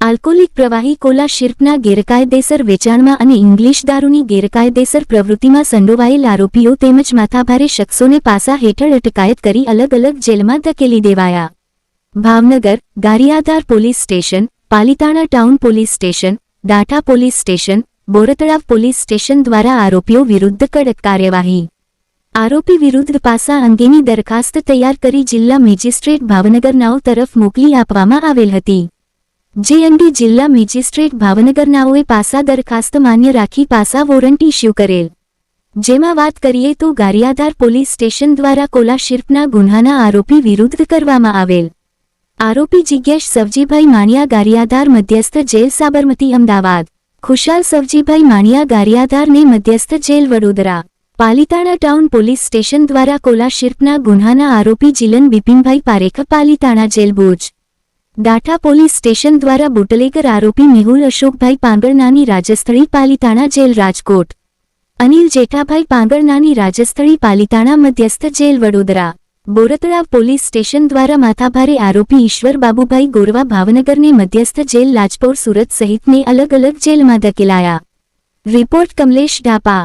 Alcoholic પ્રવાહી Cola શિર્પના ગેરકાયદેસર વેચાણમાં અને ઇંગ્લિશ દારૂની ગેરકાયદેસર પ્રવૃત્તિમાં સંડોવાયેલ આરોપીઓ તેમજ માથાભારે શખ્સોને પાસા હેઠળ અટકાયત કરી અલગ અલગ જેલમાં ધકેલી દેવાયા. Bhavnagar, Gariyadhar police station, Palitana town police station, Dantha police station, Bortalav police station દ્વારા આરોપીઓ વિરુદ્ધ કડક કાર્યવાહી. આરોપી વિરુદ્ધ પાસા અંગેની દરખાસ્ત તૈયાર કરી જિલ્લા મેજિસ્ટ્રેટ ભાવનગર નાઓ તરફ મોકલી આપવામાં આવેલ હતી. જે અંગે જિલ્લા મેજિસ્ટ્રેટ ભાવનગર નાઓએ પાસા દરખાસ્ત માન્ય રાખી પાસા વોરંટ ઇસ્યુ કરેલ. જેમાં વાત કરીએ તો ગારિયાધાર પોલીસ સ્ટેશન દ્વારા કોલા શિર્પના ગુન્હાના આરોપી વિરુદ્ધ કરવામાં આવેલ. આરોપી જિજ્ઞેશ સવજીભાઈ માણિયા ગારિયાધાર મધ્યસ્થ જેલ સાબરમતી અમદાવાદ, ખુશાલ સવજીભાઈ માણિયા ગારિયાધારને મધ્યસ્થ jail Vadodara, Palitana town police station દ્વારા કોલા શિર્પના ગુન્હાના આરોપી Jilan Bipinbhai Parekh Palitana jail Bhuj, Dantha police station દ્વારા બુટલેગર આરોપી મેહુલ અશોકભાઈ પાંગરનાની રાજસ્થળી પાલિતાણા જેલ રાજકોટ, અનિલ જેઠાભાઈ પાંગરનાની રાજસ્થળી પાલિતાણા મધ્યસ્થ jail Vadodara, Bortalav police station દ્વારા માથાભારે આરોપી ઈશ્વર બાબુભાઈ ગોરવા ભાવનગરને મધ્યસ્થ જેલ લાજપોર સુરત સહિતને અલગ અલગ જેલમાં ધકેલાયા. રિપોર્ટ કમલેશ ઢાપા.